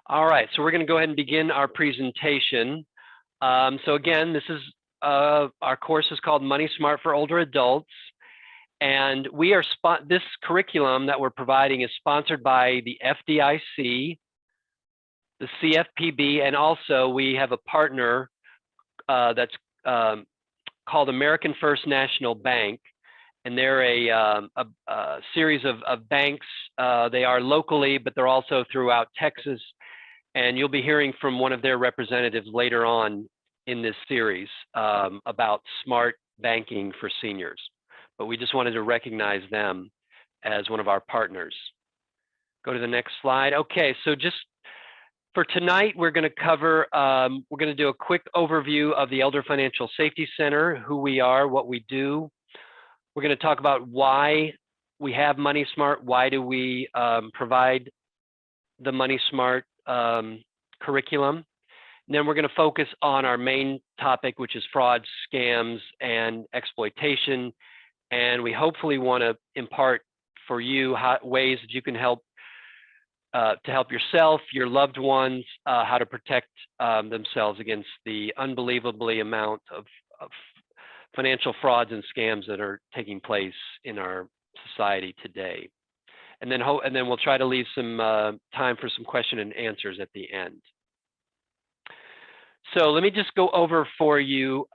All right, so we're going to go ahead and begin our presentation. So again, this is our course is called Moneysmart for Older Adults, and this curriculum that we're providing is sponsored by the FDIC, the CFPB, and also we have a partner that's called American First National Bank, and they're a series of banks. They are locally, but they're also throughout Texas. And you'll be hearing from one of their representatives later on in this series about smart banking for seniors. But we just wanted to recognize them as one of our partners. Go to the next slide. Okay, so just for tonight, we're going to cover, we're going to do a quick overview of the Elder Financial Safety Center, who we are, what we do. We're going to talk about why we have Moneysmart, why do we provide the Moneysmart curriculum. And then we're going to focus on our main topic, which is fraud, scams, and exploitation. And we hopefully want to impart for you ways that you can help to help yourself, your loved ones, how to protect themselves against the unbelievably amount of financial frauds and scams that are taking place in our society today. And then we'll try to leave some time for some question and answers at the end. So let me just go over for you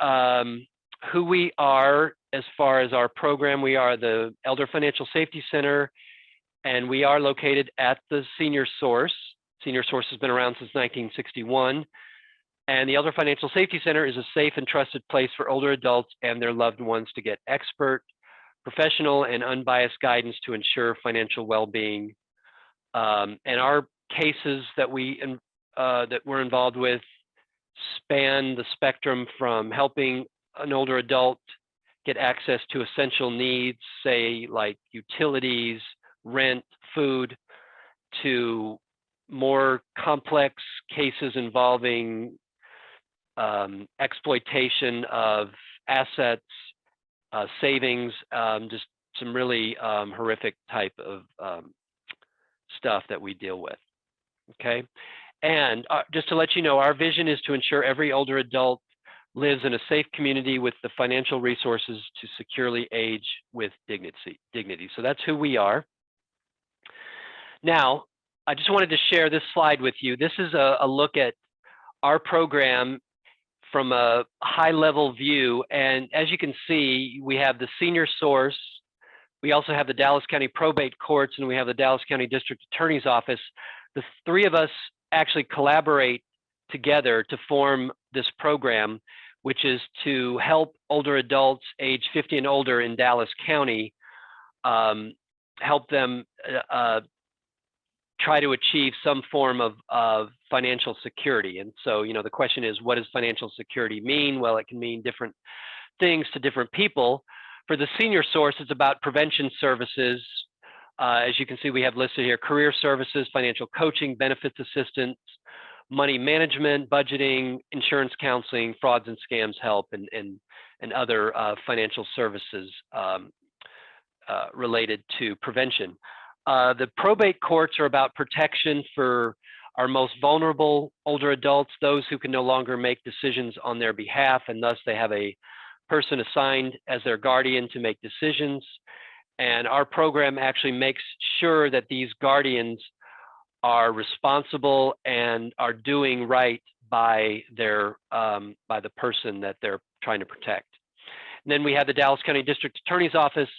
who we are as far as our program. We are the Elder Financial Safety Center, and we are located at the Senior Source. Senior Source has been around since 1961. And the Elder Financial Safety Center is a safe and trusted place for older adults and their loved ones to get expert, professional, and unbiased guidance to ensure financial well-being. And our cases that we're involved with span the spectrum from helping an older adult get access to essential needs, say like utilities, rent, food, to more complex cases involving exploitation of assets, savings, just some really horrific type of stuff that we deal with. Okay, and just to let you know, our vision is to ensure every older adult lives in a safe community with the financial resources to securely age with dignity. So that's who we are. Now, I just wanted to share this slide with you. This is a look at our program from a high-level view, and as you can see, we have the Senior Source, we also have the Dallas County Probate Courts, and we have the Dallas County District Attorney's Office. The three of us actually collaborate together to form this program, which is to help older adults age 50 and older in Dallas County, help them try to achieve some form of financial security. And so, you know, the question is, what does financial security mean? Well, it can mean different things to different people. For the Senior Source, it's about prevention services. As you can see, we have listed here career services, financial coaching, benefits assistance, money management, budgeting, insurance counseling, frauds and scams help, and other financial services related to prevention. The probate courts are about protection for our most vulnerable older adults, those who can no longer make decisions on their behalf, and thus they have a person assigned as their guardian to make decisions. And our program actually makes sure that these guardians are responsible and are doing right by the person that they're trying to protect. And then we have the Dallas County District Attorney's Office.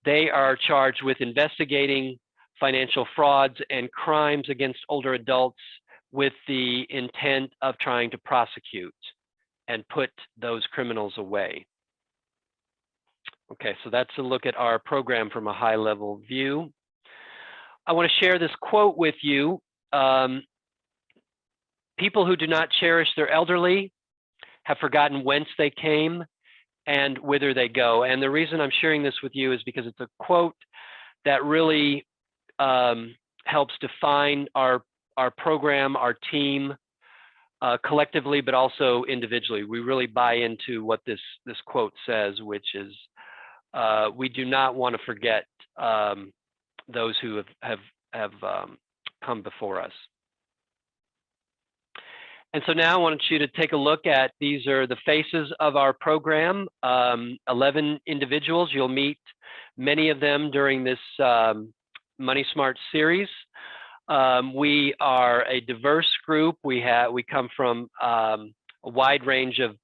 They are charged with investigating financial frauds and crimes against older adults with the intent of trying to prosecute and put those criminals away. Okay, so that's a look at our program from a high-level view. I want to share this quote with you. People who do not cherish their elderly have forgotten whence they came and whither they go. And the reason I'm sharing this with you is because it's a quote that really helps define our program, our team, collectively, but also individually. We really buy into what this quote says, which is, we do not want to forget those who have come before us. And so now I want you to take a look at, these are the faces of our program, 11 individuals. You'll meet many of them during this Moneysmart series. We are a diverse group. We come from a wide range of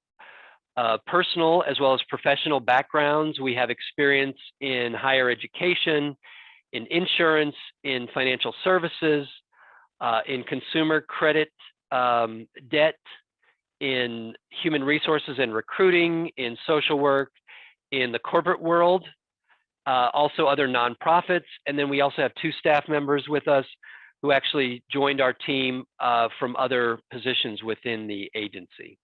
personal as well as professional backgrounds. We have experience in higher education, in insurance, in financial services, in consumer credit, debt, in human resources and recruiting, in social work, in the corporate world, also other nonprofits. And then we also have 2 staff members with us who actually joined our team from other positions within the agency.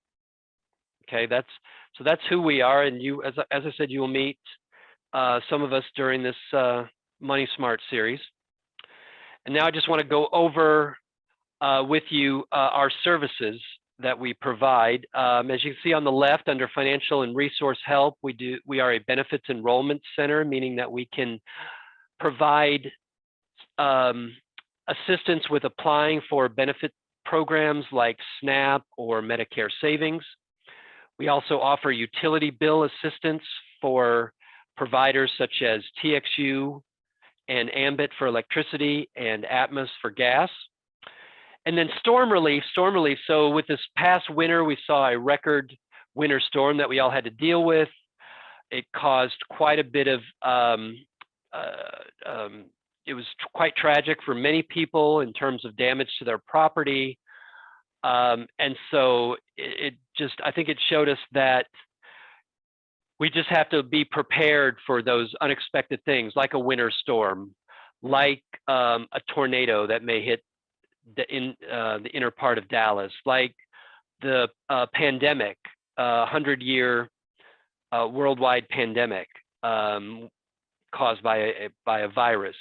Okay, that's who we are. And you, as I said, you will meet some of us during this Moneysmart series. And now I just want to go over with you our services that we provide. As you can see on the left, under financial and resource help, we are a benefits enrollment center, meaning that we can provide assistance with applying for benefit programs like SNAP or Medicare Savings. We also offer utility bill assistance for providers such as TXU and Ambit for electricity and Atmos for gas. And then storm relief. So with this past winter, we saw a record winter storm that we all had to deal with. It caused quite a bit of, it was quite tragic for many people in terms of damage to their property. And so I think it showed us that we just have to be prepared for those unexpected things, like a winter storm, like a tornado that may hit the inner part of Dallas, like the pandemic, 100-year worldwide pandemic caused by a virus.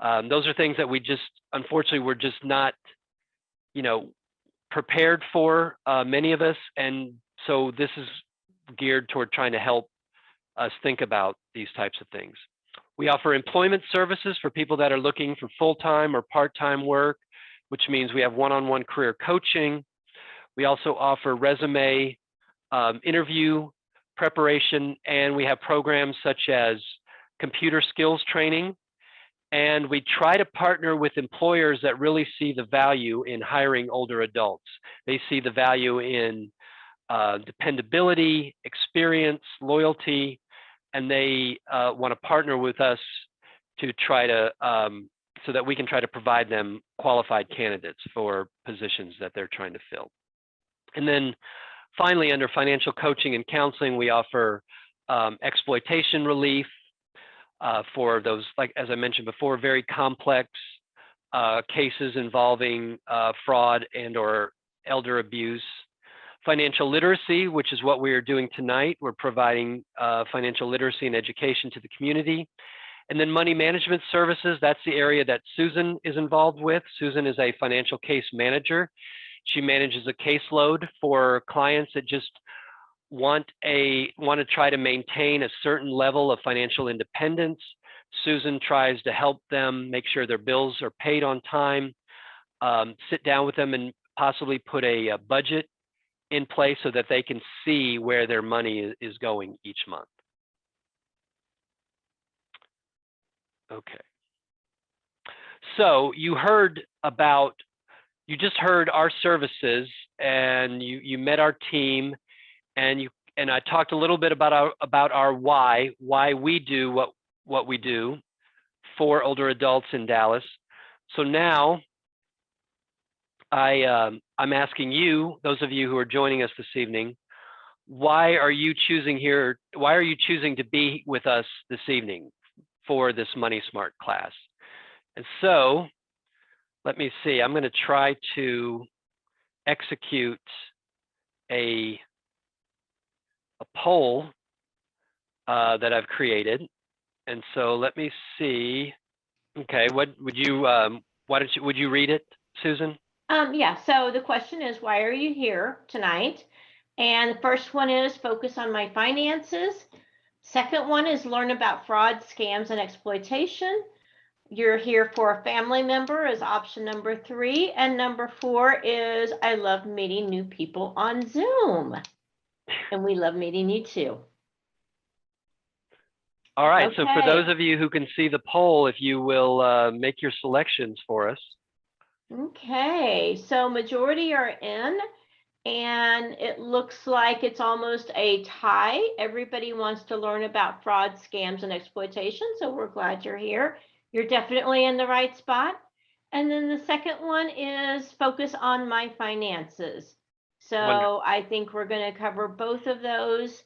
Those are things that we just, unfortunately, we're just not, prepared for, many of us. And so this is geared toward trying to help us think about these types of things. We offer employment services for people that are looking for full-time or part-time work, which means we have one-on-one career coaching. We also offer resume interview preparation, and we have programs such as computer skills training. And we try to partner with employers that really see the value in hiring older adults. They see the value in dependability, experience, loyalty, and they want to partner with us to try to, so that we can try to provide them qualified candidates for positions that they're trying to fill. And then finally, under financial coaching and counseling, we offer exploitation relief for those, like as I mentioned before, very complex cases involving fraud and or elder abuse. Financial literacy, which is what we are doing tonight. We're providing financial literacy and education to the community. And then money management services, that's the area that Susan is involved with. Susan is a financial case manager. She manages a caseload for clients that just want to try to maintain a certain level of financial independence. Susan tries to help them make sure their bills are paid on time, sit down with them and possibly put a budget in place so that they can see where their money is going each month. Okay. So you just heard our services, and you met our team, and I talked a little bit about our why we do what we do for older adults in Dallas. So now I'm asking you, those of you who are joining us this evening, why are you choosing to be with us this evening for this Moneysmart class? And so let me see, I'm going to try to execute a poll that I've created. And so let me see. Okay, would you read it, Susan? Yeah, so the question is, why are you here tonight? And the first one is focus on my finances. Second one is learn about fraud, scams, and exploitation. you're here for a family member is option number 3. And number 4 is I love meeting new people on Zoom. And we love meeting you too. All right, so for Okay. those of you who can see the poll, if you will make your selections for us. Okay, so majority are in, and it looks like it's almost a tie. Everybody wants to learn about fraud, scams, and exploitation, so we're glad you're here. You're definitely in the right spot. And then the second one is focus on my finances. So Wonderful. I think we're going to cover both of those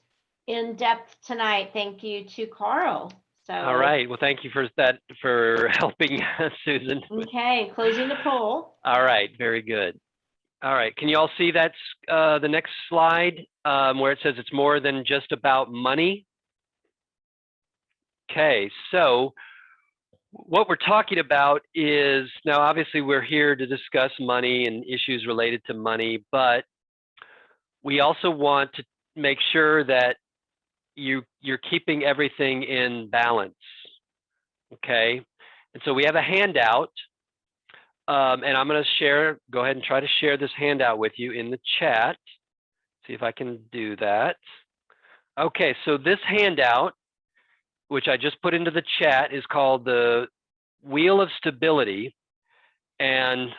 in depth tonight. Thank you to Carl. So, all right, well, thank you for that, for helping Susan. Okay, closing the poll. All right, very good. All right, can you all see that's the next slide where it says it's more than just about money? Okay, so what we're talking about is, now obviously we're here to discuss money and issues related to money, but we also want to make sure that you're keeping everything in balance, okay? And so we have a handout, and I'm going to go ahead and try to share this handout with you in the chat. See if I can do that. Okay, so this handout, which I just put into the chat, is called the Wheel of Stability. And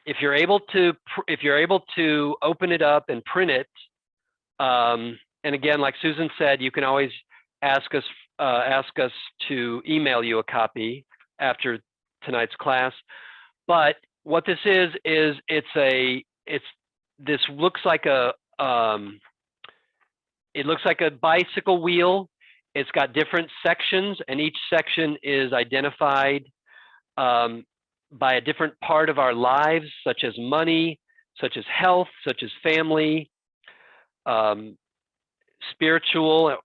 if you're able to open it up and print it, and again, like Susan said, you can always ask us to email you a copy after tonight's class. But what this is this looks like it looks like a bicycle wheel. It's got different sections, and each section is identified by a different part of our lives, such as money, such as health, such as family, spiritual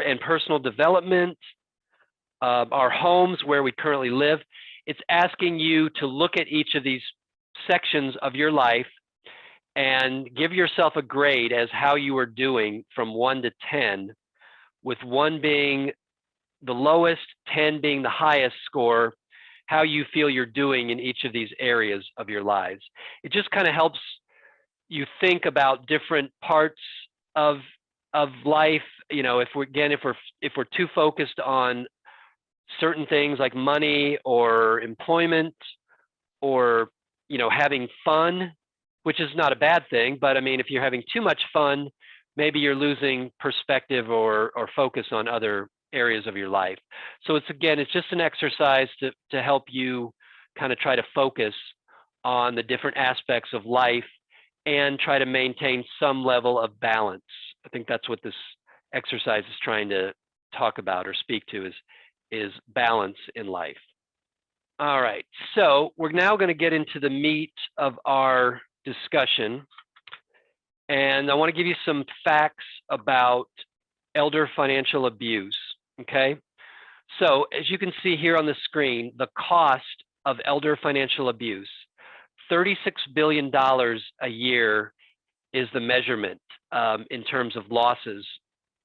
and personal development, our homes, where we currently live. It's asking you to look at each of these sections of your life and give yourself a grade as how you are doing from 1 to 10, with 1 being the lowest, 10 being the highest score, how you feel you're doing in each of these areas of your lives. It just kind of helps you think about different parts of life. You know, if we're too focused on certain things like money or employment or, you know, having fun, which is not a bad thing, but I mean, if you're having too much fun, maybe you're losing perspective or focus on other areas of your life. So it's just an exercise to help you kind of try to focus on the different aspects of life and try to maintain some level of balance. I think that's what this exercise is trying to talk about or speak to, is balance in life. All right, so we're now going to get into the meat of our discussion. And I want to give you some facts about elder financial abuse, okay? So as you can see here on the screen, the cost of elder financial abuse, $36 billion a year is the measurement in terms of losses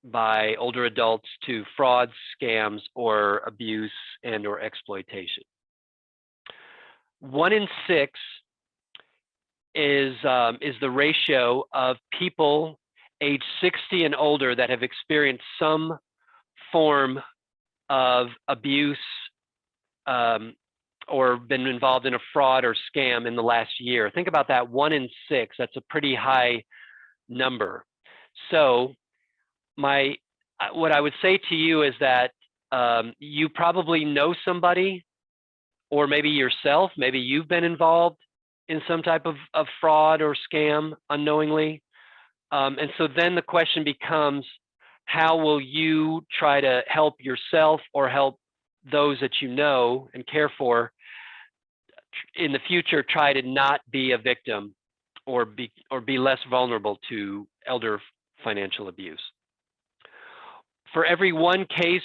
by older adults to frauds, scams, or abuse and or exploitation. 1 in 6 is the ratio of people age 60 and older that have experienced some form of abuse or been involved in a fraud or scam in the last year. Think about that, 1 in 6. That's a pretty high number. So what I would say to you is that you probably know somebody, or maybe yourself, maybe you've been involved in some type of fraud or scam unknowingly. And so then the question becomes, how will you try to help yourself or help those that you know and care for in the future try to not be a victim or be less vulnerable to elder financial abuse? For every 1 case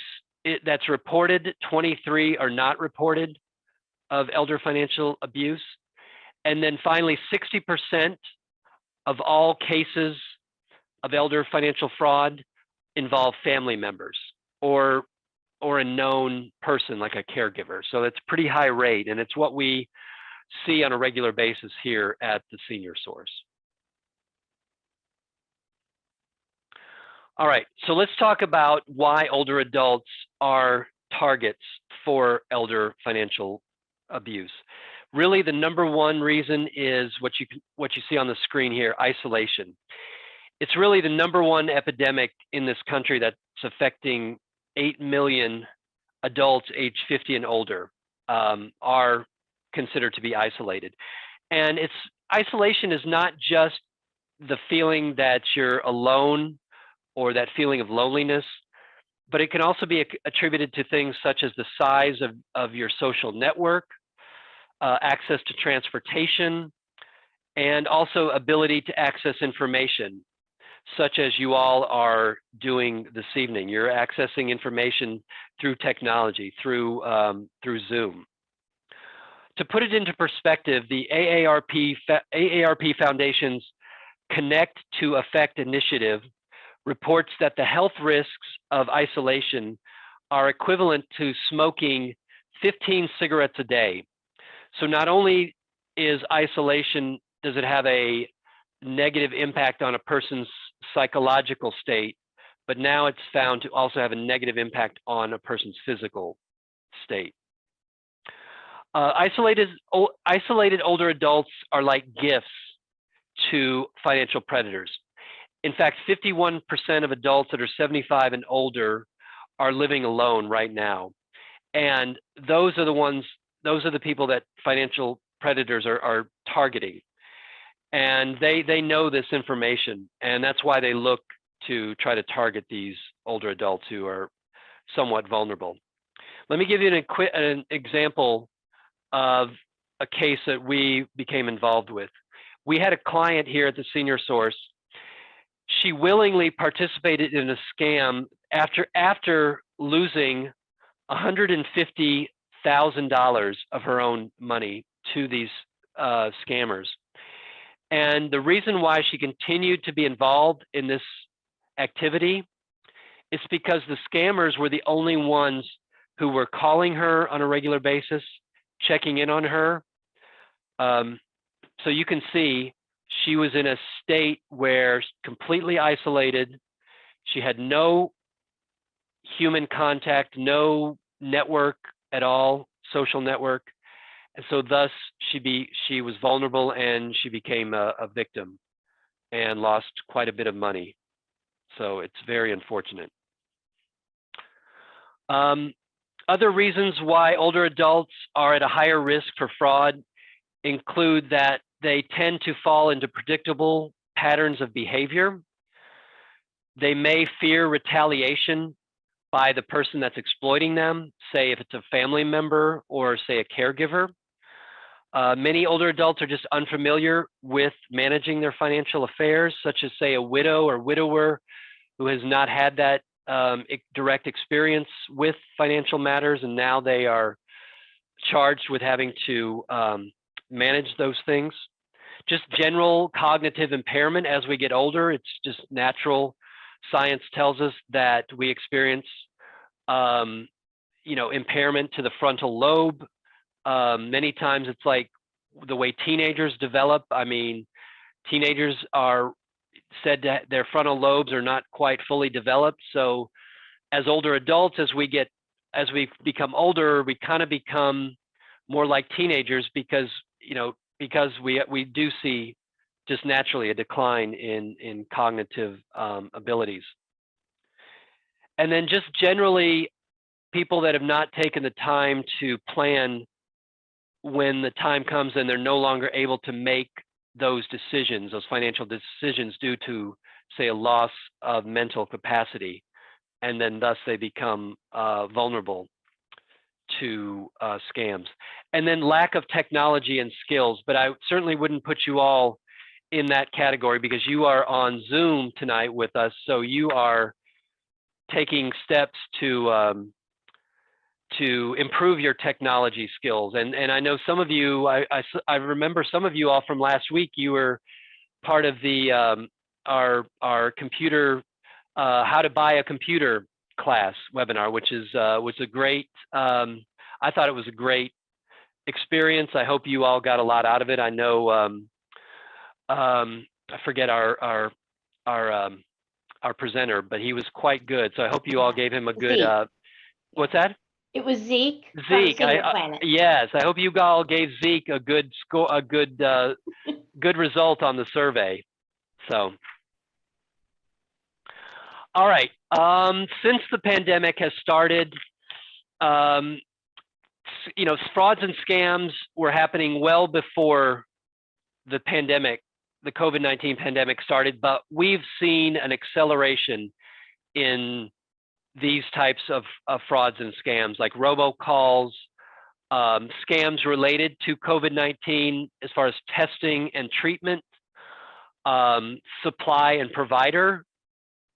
that's reported, 23 are not reported of elder financial abuse. And then finally, 60% of all cases of elder financial fraud involve family members or or a known person like a caregiver. So it's pretty high rate, and it's what we see on a regular basis here at the senior source. All right, so let's talk about why older adults are targets for elder financial abuse. Really, the number one reason is what you see on the screen here: isolation. It's really the number one epidemic in this country that's affecting 8 million adults aged 50 and older are considered to be isolated. And isolation is not just the feeling that you're alone or that feeling of loneliness, but it can also be attributed to things such as the size of your social network, access to transportation, and also ability to access information, such as you all are doing this evening. You're accessing information through technology, through Zoom. To put it into perspective, the AARP Foundation's Connect to Effect initiative reports that the health risks of isolation are equivalent to smoking 15 cigarettes a day. So not only does it have a negative impact on a person's psychological state, but now it's found to also have a negative impact on a person's physical state. Isolated older adults are like gifts to financial predators. In fact, 51% of adults that are 75 and older are living alone right now. And those are the people that financial predators are targeting. And they know this information, and that's why they look to try to target these older adults who are somewhat vulnerable. Let me give you an example of a case that we became involved with. We had a client here at the Senior Source. She willingly participated in a scam after losing $150,000 of her own money to these scammers. And the reason why she continued to be involved in this activity is because the scammers were the only ones who were calling her on a regular basis, checking in on her. So you can see she was in a state where completely isolated. She had no human contact, no network at all, social network. And so thus she was vulnerable, and she became a victim and lost quite a bit of money. So it's very unfortunate. Other reasons why older adults are at a higher risk for fraud include that they tend to fall into predictable patterns of behavior. They may fear retaliation by the person that's exploiting them, say if it's a family member or say a caregiver. Many older adults are just unfamiliar with managing their financial affairs, such as say a widow or widower who has not had that direct experience with financial matters, and now they are charged with having to manage those things. Just general cognitive impairment as we get older. It's just natural. Science tells us that we experience impairment to the frontal lobe. Many times it's like the way teenagers develop. I mean, teenagers are said that their frontal lobes are not quite fully developed. So as older adults, as we become older, we kind of become more like teenagers because we do see just naturally a decline in cognitive abilities. And then just generally, people that have not taken the time to plan when the time comes and they're no longer able to make those decisions, those financial decisions, due to, say, a loss of mental capacity, and then thus they become vulnerable to scams. And then lack of technology and skills, but I certainly wouldn't put you all in that category because you are on Zoom tonight with us, so you are taking steps to improve your technology skills. And I know some of you, I remember some of you all from last week, you were part of the our computer, how to buy a computer class webinar, which was a great. I thought it was a great experience. I hope you all got a lot out of it. I know I forget our presenter, but he was quite good. So I hope you all gave him a good. What's that? It was Zeke. Zeke, from Senior Planet. yes. I hope you all gave Zeke a good score, a good good result on the survey. So, all right. Since the pandemic has started, you know, frauds and scams were happening well before the pandemic, the COVID-19 pandemic started, but we've seen an acceleration in these types of frauds and scams, like robocalls, scams related to COVID-19 as far as testing and treatment, supply and provider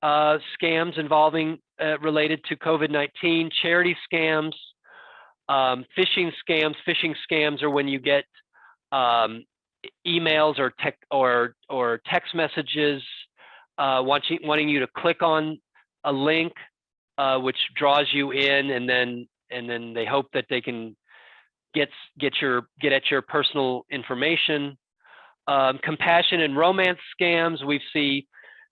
scams involving related to COVID-19, charity scams, phishing scams. Phishing scams are when you get emails or text messages wanting you to click on a link which draws you in, and then they hope that they can get at your personal information. Compassion and romance scams. We see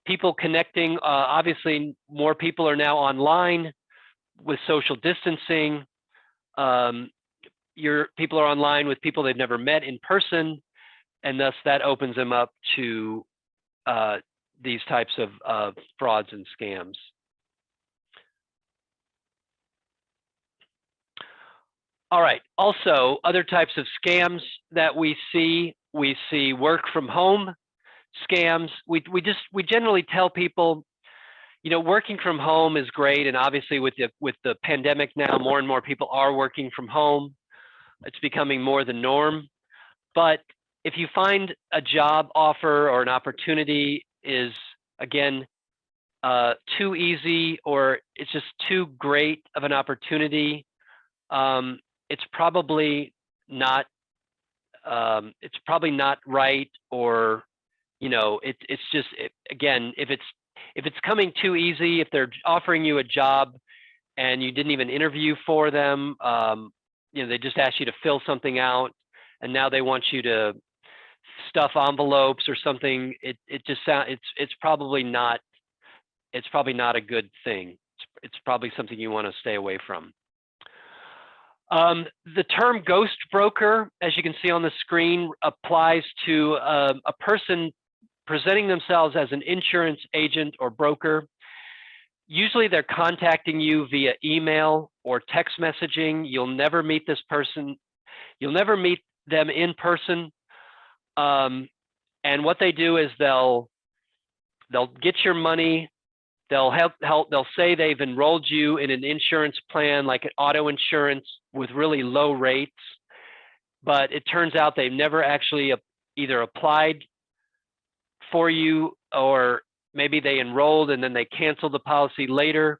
people connecting. Obviously, more people are now online with social distancing. People are online with people they've never met in person, and thus that opens them up to these types of frauds and scams. All right. Also, other types of scams that we see work from home scams. We generally tell people, you know, working from home is great, and obviously with the pandemic now, more and more people are working from home. It's becoming more the norm. But if you find a job offer or an opportunity is, again, too easy, or it's just too great of an opportunity, it's probably not right, or, you know, again, if it's coming too easy, if they're offering you a job and you didn't even interview for them, you know, they just asked you to fill something out, and now they want you to stuff envelopes or something. It's probably not a good thing. It's probably something you want to stay away from. The term ghost broker, as you can see on the screen, applies to a person presenting themselves as an insurance agent or broker. Usually they're contacting you via email or text messaging. You'll never meet this person. You'll never meet them in person. And what they do is they'll get your money. They'll say they've enrolled you in an insurance plan, like an auto insurance with really low rates, but it turns out they've never actually either applied for you, or maybe they enrolled and then they canceled the policy later.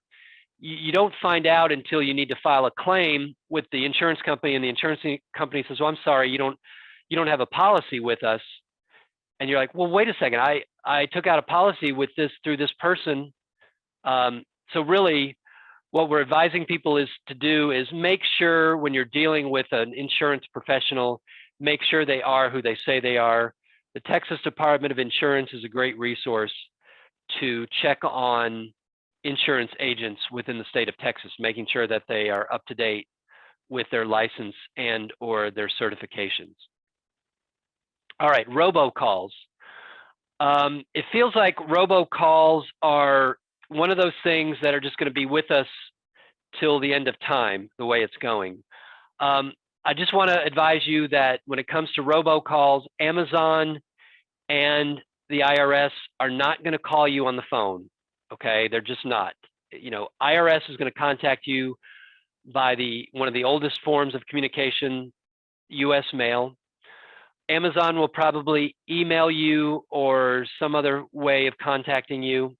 You don't find out until you need to file a claim with the insurance company, and the insurance company says, "Well, I'm sorry, you don't have a policy with us." And you're like, "Well, wait a second, I took out a policy with through this person." So really, what we're advising people to do is make sure when you're dealing with an insurance professional, make sure they are who they say they are. The Texas Department of Insurance is a great resource to check on insurance agents within the state of Texas, making sure that they are up to date with their license and or their certifications. All right, robocalls. It feels like robocalls are one of those things that are just going to be with us till the end of time, the way it's going. I just want to advise you that when it comes to robocalls, Amazon and the IRS are not going to call you on the phone. Okay, they're just not. You know, IRS is going to contact you by one of the oldest forms of communication, U.S. mail. Amazon will probably email you or some other way of contacting you.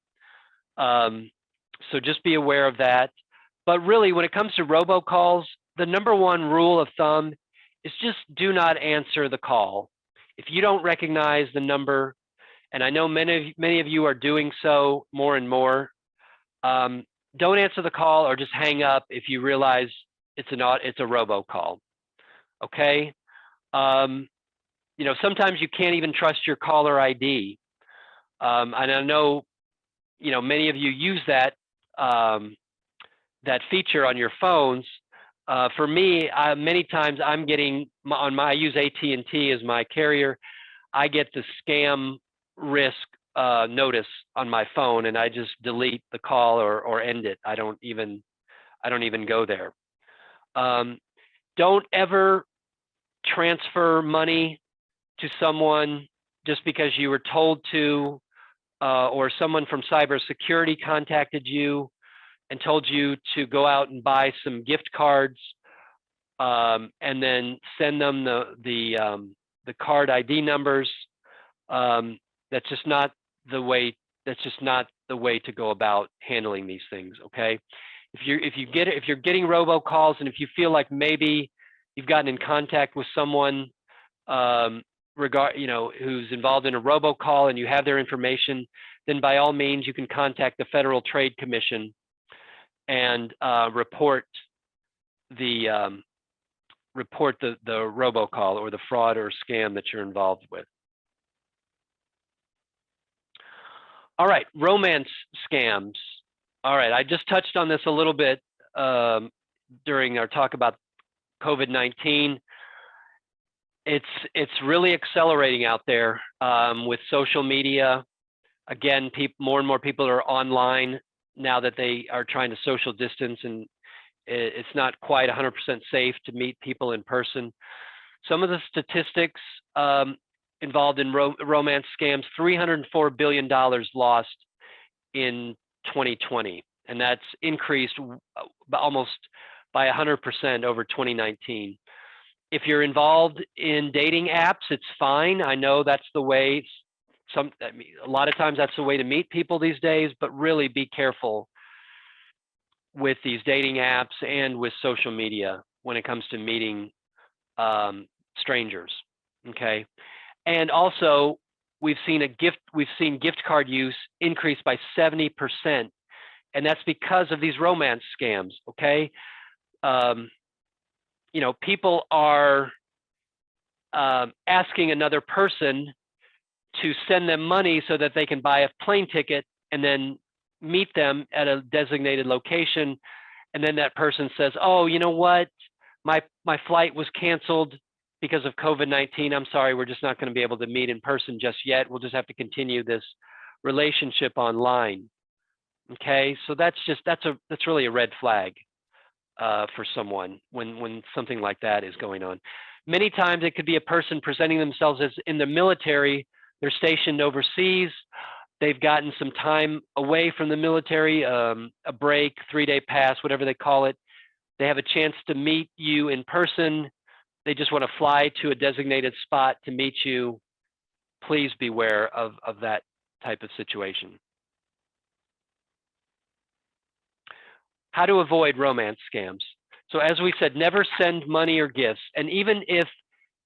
So just be aware of that. But really, when it comes to robocalls, the number one rule of thumb is just do not answer the call. If you don't recognize the number, and I know many of you are doing so more and more, don't answer the call or just hang up if you realize it's a robocall. Okay. Sometimes you can't even trust your caller ID. And I know, many of you use that feature on your phones. For me, many times I use AT&T as my carrier. I get the scam risk notice on my phone, and I just delete the call or end it. I don't even go there. Don't ever transfer money to someone just because you were told to, or someone from cybersecurity contacted you and told you to go out and buy some gift cards, and then send them the card ID numbers. That's just not the way. That's just not the way to go about handling these things. Okay, if you're getting robocalls, and if you feel like maybe you've gotten in contact with someone who's involved in a robocall and you have their information, then by all means you can contact the Federal Trade Commission and report the robocall or the fraud or scam that you're involved with. All right, romance scams. All right, I just touched on this a little bit during our talk about COVID-19. It's really accelerating out there with social media. Again, more and more people are online now that they are trying to social distance, and it's not quite 100% safe to meet people in person. Some of the statistics involved in romance scams: $304 billion lost in 2020, and that's increased almost by 100% over 2019. If you're involved in dating apps, it's fine. I know that's the way. A lot of times that's the way to meet people these days, but really be careful with these dating apps and with social media when it comes to meeting strangers. Okay, and also we've seen gift card use increase by 70%, and that's because of these romance scams. Okay, people are asking another person to send them money so that they can buy a plane ticket and then meet them at a designated location. And then that person says, oh, you know what? My flight was canceled because of COVID-19. I'm sorry, we're just not going to be able to meet in person just yet. We'll just have to continue this relationship online. Okay, so that's really a red flag for someone when something like that is going on. Many times it could be a person presenting themselves as in the military. They're stationed overseas. They've gotten some time away from the military, a break, 3-day pass, whatever they call it. They have a chance to meet you in person. They just want to fly to a designated spot to meet you. Please beware of that type of situation. How to avoid romance scams. So as we said, never send money or gifts. And even if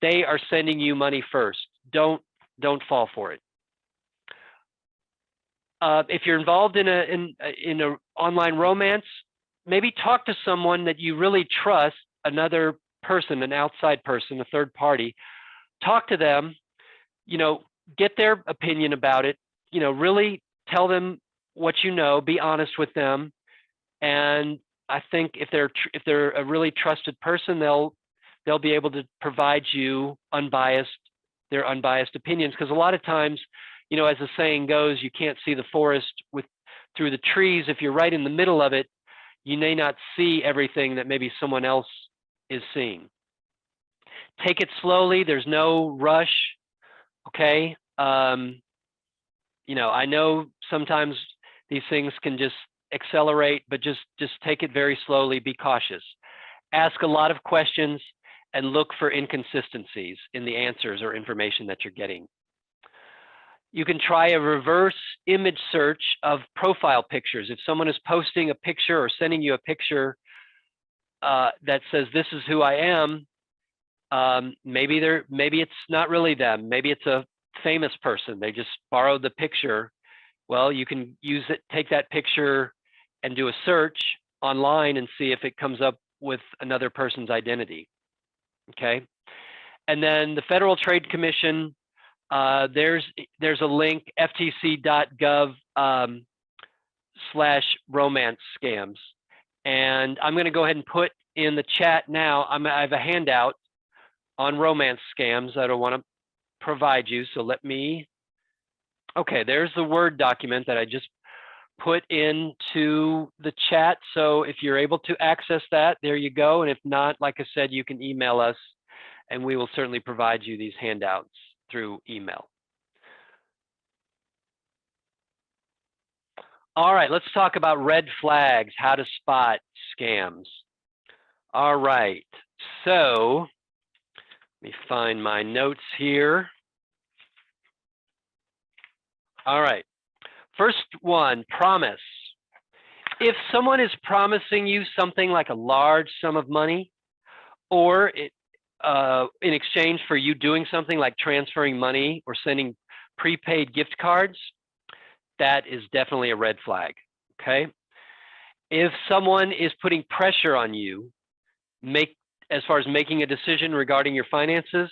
they are sending you money first, don't fall for it. If you're involved in a online romance, maybe talk to someone that you really trust, another person, an outside person, a third party. Talk to them, get their opinion about it, really tell them what you know, be honest with them. And I think if they're a really trusted person, they'll be able to provide you their unbiased opinions, because a lot of times, as the saying goes, you can't see the forest through the trees. If you're right in the middle of it, you may not see everything that maybe someone else is seeing. Take it slowly. There's no rush. Okay. I know sometimes these things can just accelerate, but just take it very slowly. Be cautious. Ask a lot of questions and look for inconsistencies in the answers or information that you're getting. You can try a reverse image search of profile pictures. If someone is posting a picture or sending you a picture that says, this is who I am, maybe it's not really them. Maybe it's a famous person. They just borrowed the picture. Well, you can take that picture and do a search online and see if it comes up with another person's identity. Okay. And then the Federal Trade Commission, there's a link, ftc.gov /romance scams. And I'm going to go ahead and put in the chat now. I have a handout on romance scams that I want to provide you. So let me, okay, there's the Word document that I just put into the chat. So if you're able to access that, there you go. And if not, like I said, you can email us and we will certainly provide you these handouts through email. All right, let's talk about red flags, how to spot scams. All right, so let me find my notes here. All right, first one, promise. If someone is promising you something like a large sum of money, or in exchange for you doing something like transferring money or sending prepaid gift cards, that is definitely a red flag, okay? If someone is putting pressure on you, as far as making a decision regarding your finances,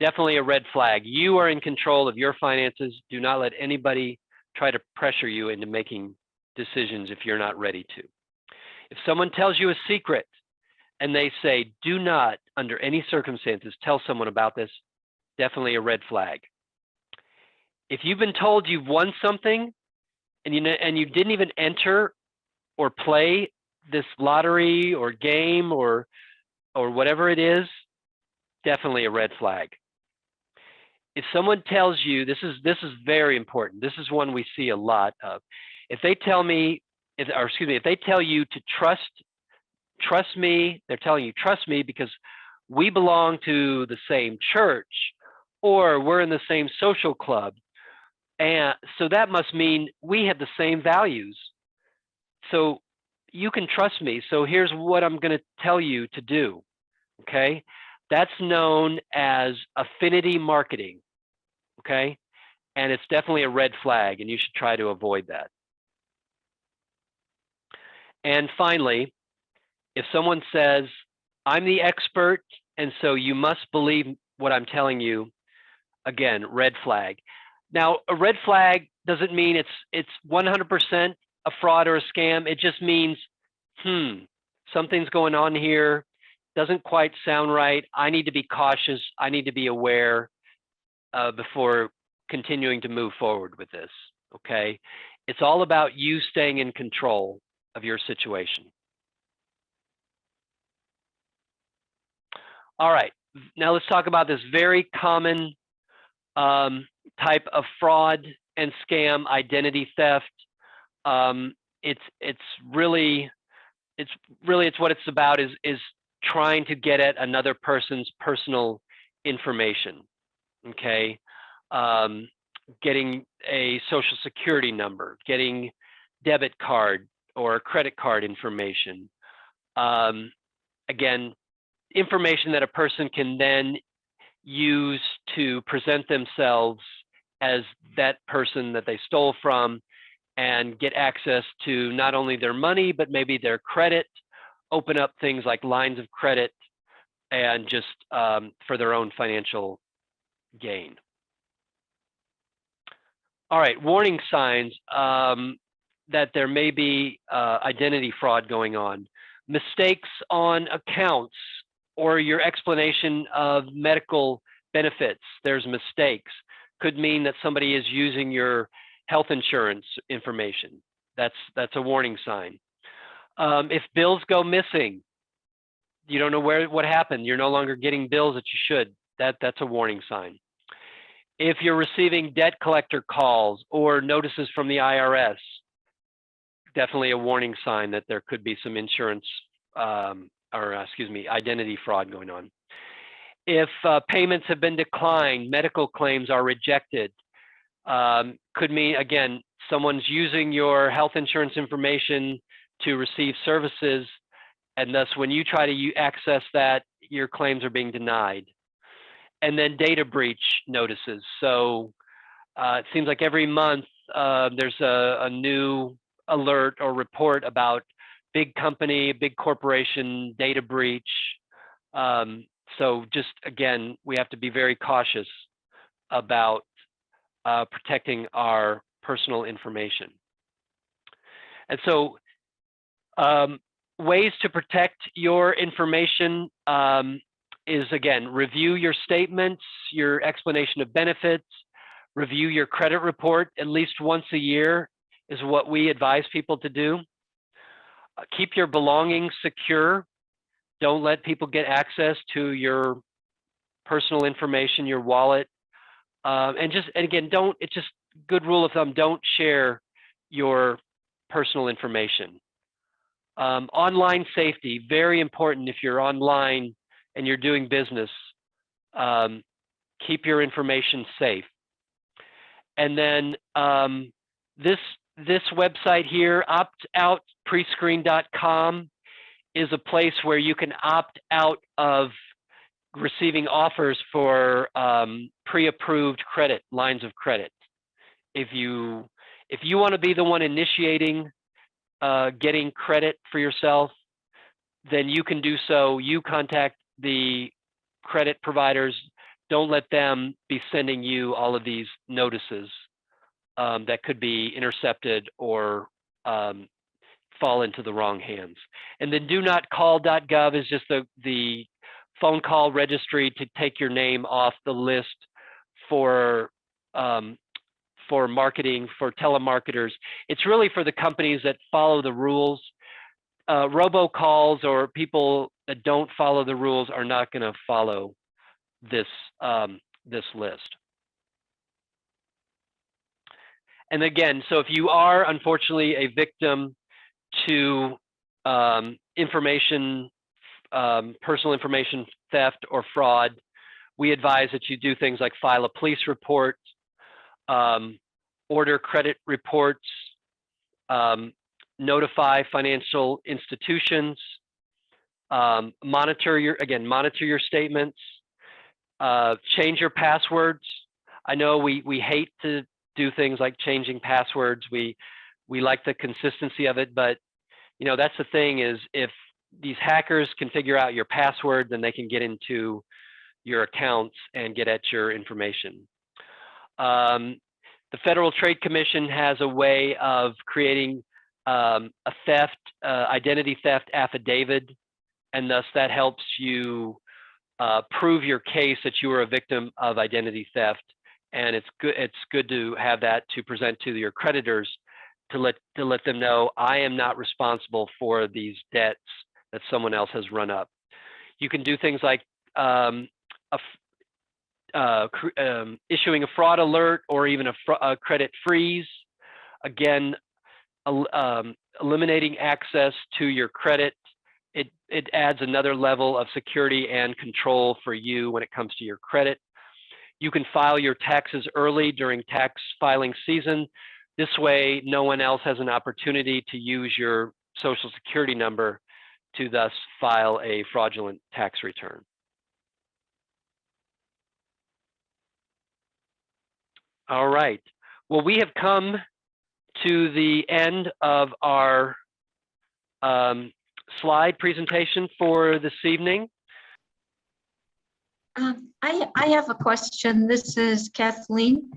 definitely a red flag. You are in control of your finances. Do not let anybody try to pressure you into making decisions if you're not ready to. If someone tells you a secret and they say, do not, under any circumstances, tell someone about this, definitely a red flag. If you've been told you've won something and you didn't even enter or play this lottery or game or whatever it is, definitely a red flag. If someone tells you, this is very important. This is one we see a lot of. If they tell me, if they tell you to trust me, they're telling you trust me because we belong to the same church or we're in the same social club. And so that must mean we have the same values. So you can trust me. So here's what I'm going to tell you to do. Okay. That's known as affinity marketing. Okay. And it's definitely a red flag and you should try to avoid that. And finally, if someone says, I'm the expert, and so you must believe what I'm telling you, again, red flag. Now, a red flag doesn't mean it's 100% a fraud or a scam. It just means, something's going on here, doesn't quite sound right. I need to be cautious. I need to be aware before continuing to move forward with this, okay? It's all about you staying in control of your situation. All right, now let's talk about this very common type of fraud and scam, identity theft. It's what it's about is trying to get at another person's personal information. Okay, getting a social security number, getting debit card or credit card information. Again, information that a person can then use to present themselves as that person that they stole from and get access to not only their money, but maybe their credit, open up things like lines of credit and just for their own financial gain. All right, warning signs that there may be identity fraud going on. Mistakes on accounts or your explanation of medical benefits, there's mistakes. Could mean that somebody is using your health insurance information. That's a warning sign. If bills go missing, you don't know what happened, you're no longer getting bills that you should, that's a warning sign. If you're receiving debt collector calls or notices from the IRS, definitely a warning sign that there could be some insurance identity fraud going on. If payments have been declined, medical claims are rejected, could mean, again, someone's using your health insurance information to receive services, and thus when you try to access that, your claims are being denied. And then data breach notices. So it seems like every month there's a new alert or report about big company, big corporation data breach. So just again, we have to be very cautious about protecting our personal information. And so ways to protect your information is, again, review your statements, your explanation of benefits, review your credit report at least once a year is what we advise people to do. Keep your belongings secure. Don't let people get access to your personal information, your wallet. And again, it's just good rule of thumb, don't share your personal information. Online safety, very important if you're online and you're doing business. Keep your information safe. And then this website here, optoutprescreen.com, is a place where you can opt out of receiving offers for pre-approved credit lines of credit. If you want to be the one initiating getting credit for yourself, then you can do so. You contact the credit providers. Don't let them be sending you all of these notices that could be intercepted or fall into the wrong hands. And then do not call.gov is just the phone call registry to take your name off the list for marketing, for telemarketers. It's really for the companies that follow the rules. Robocalls or people that don't follow the rules are not going to follow this list. And again, so if you are unfortunately a victim to personal information theft or fraud, we advise that you do things like file a police report, order credit reports, notify financial institutions, monitor your statements, change your passwords. I know we hate to do things like changing passwords. We like the consistency of it, but that's the thing is if these hackers can figure out your password, then they can get into your accounts and get at your information. The Federal Trade Commission has a way of creating a identity theft affidavit, and thus that helps you prove your case that you were a victim of identity theft. And it's good to have that to present to your creditors to let them know I am not responsible for these debts that someone else has run up. You can do things like issuing a fraud alert or even a credit freeze. Again, eliminating access to your credit, it adds another level of security and control for you when it comes to your credit. You can file your taxes early during tax filing season. This way, no one else has an opportunity to use your Social Security number to thus file a fraudulent tax return. All right. Well, we have come to the end of our slide presentation for this evening. I have a question. This is Kathleen.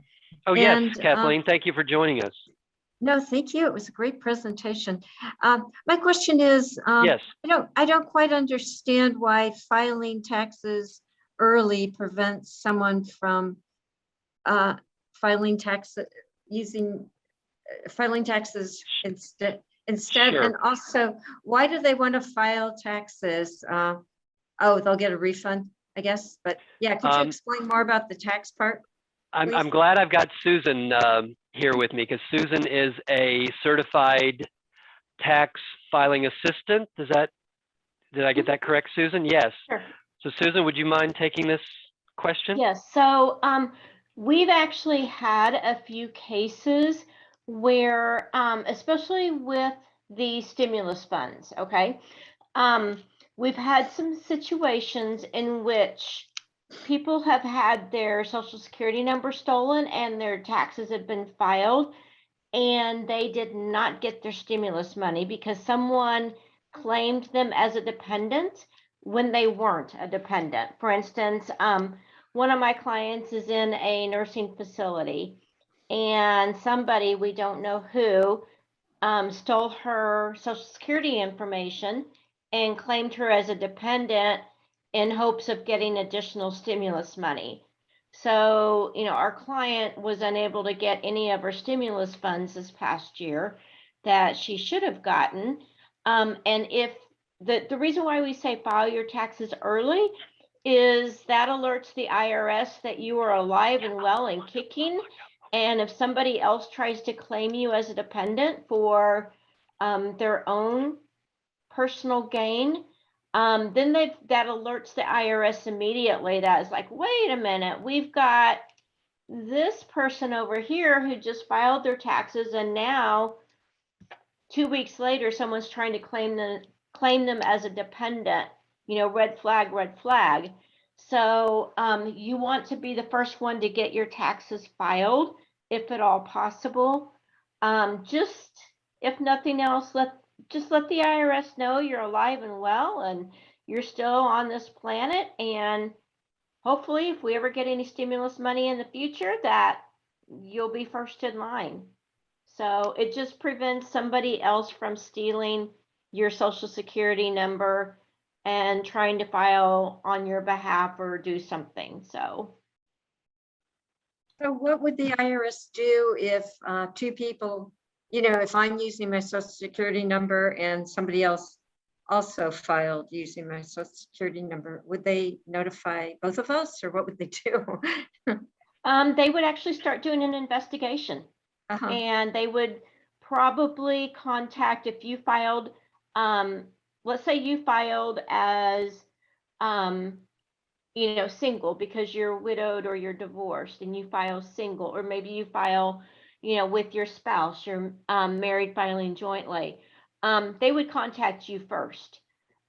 Oh, yes, Kathleen, thank you for joining us. No, thank you. It was a great presentation. My question is, yes. I don't quite understand why filing taxes early prevents someone from filing taxes instead. Sure. And also, why do they want to file taxes? Oh, they'll get a refund, I guess. But yeah, could you explain more about the tax part? I'm glad I've got Susan here with me because Susan is a certified tax filing assistant. Did I get that correct, Susan? Yes. Sure. So Susan, would you mind taking this question? Yes. So we've actually had a few cases where, especially with the stimulus funds, okay, we've had some situations in which people have had their Social Security number stolen and their taxes have been filed, and they did not get their stimulus money because someone claimed them as a dependent when they weren't a dependent. For instance, one of my clients is in a nursing facility, and somebody, we don't know who, stole her Social Security information and claimed her as a dependent in hopes of getting additional stimulus money. So, our client was unable to get any of her stimulus funds this past year that she should have gotten. And if the reason why we say file your taxes early is that alerts the IRS that you are alive and well and kicking. And if somebody else tries to claim you as a dependent for their own personal gain, then that alerts the IRS immediately. That is like, wait a minute, we've got this person over here who just filed their taxes, and now 2 weeks later, someone's trying to claim them as a dependent. Red flag, red flag. So you want to be the first one to get your taxes filed, if at all possible. Just, if nothing else, let the IRS know you're alive and well and you're still on this planet. And hopefully, if we ever get any stimulus money in the future, that you'll be first in line. So it just prevents somebody else from stealing your Social Security number and trying to file on your behalf or do something. So what would the IRS do if two people, if I'm using my Social Security number and somebody else also filed using my Social Security number? Would they notify both of us, or what would they do? They would actually start doing an investigation. And they would probably contact, if you filed, let's say you filed as, single because you're widowed or you're divorced and you file single, or maybe you file, with your spouse, you're married filing jointly. They would contact you first,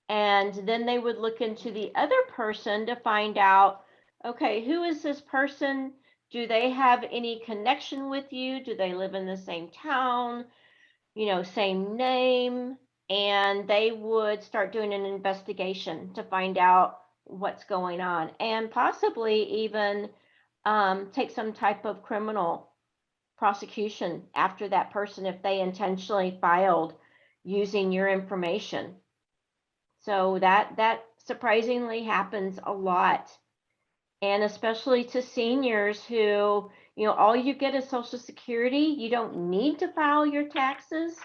and then they would look into the other person to find out, okay, who is this person? Do they have any connection with you? Do they live in the same town? Same name? And they would start doing an investigation to find out what's going on, and possibly even take some type of criminal prosecution after that person if they intentionally filed using your information. So that surprisingly happens a lot. And especially to seniors who, all you get is Social Security. You don't need to file your taxes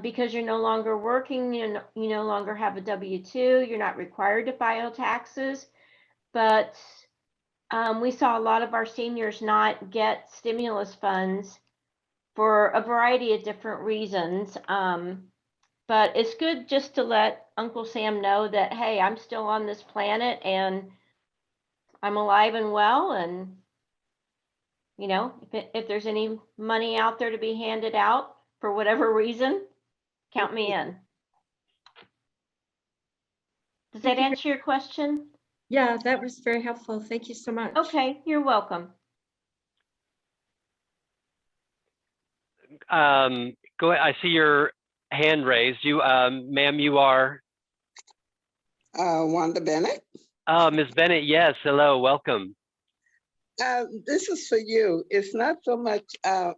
because you're no longer working. You no longer have a W-2. You're not required to file taxes. But we saw a lot of our seniors not get stimulus funds for a variety of different reasons. But it's good just to let Uncle Sam know that, hey, I'm still on this planet and I'm alive and well, and if there's any money out there to be handed out for whatever reason, count me in. Does that answer your question? Yeah, that was very helpful. Thank you so much. Okay, you're welcome. Go ahead. I see your hand raised. You, ma'am, you are? Wanda Bennett. Ms. Bennett, yes. Hello, welcome. This is for you. It's not so much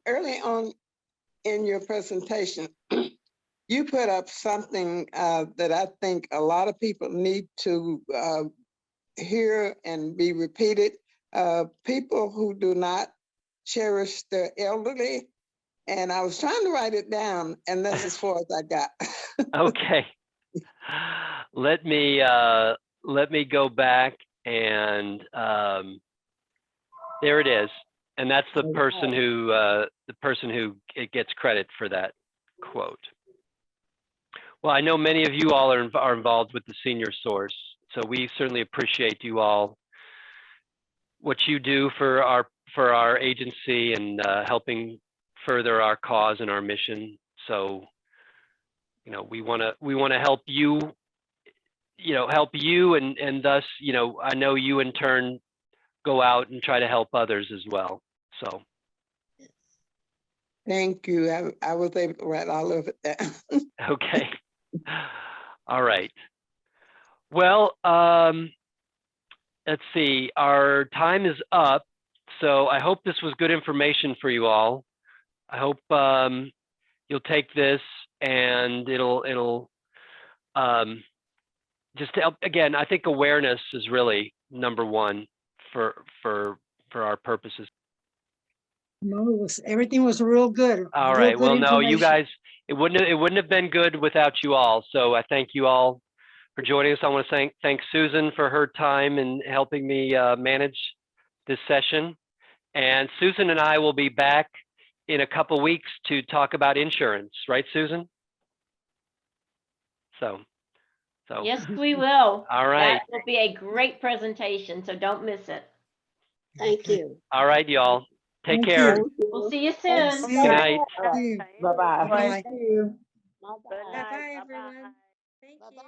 early on in your presentation, you put up something that I think a lot of people need to hear and be repeated. People who do not cherish their elderly. And I was trying to write it down, and that's as far as I got. Okay. Let me go back, and there it is. And that's the person who gets credit for that quote. Well, I know many of you all are involved with the Senior Source, so we certainly appreciate you all, what you do for our agency and helping further our cause and our mission. So, we want to help you, and thus, I know you in turn go out and try to help others as well. So, Thank you. I was able to write all of it down. Okay. All right. Well, let's see. Our time is up. So I hope this was good information for you all. I hope you'll take this and it'll just to help. Again, I think awareness is really number one for our purposes. No, everything was real good. All real right. good Well, no, you information. guys, it wouldn't have been good without you all. So I thank you all for joining us. I want to thank Susan for her time and helping me manage this session. And Susan and I will be back in a couple weeks to talk about insurance, right, Susan? So. Yes, we will. All right. That will be a great presentation, so don't miss it. Thank you. All right, y'all. Take Thank care. you. We'll see you soon. See Good you. night. See you. Bye-bye. Bye. Bye-bye, everyone. Thank you. Bye-bye.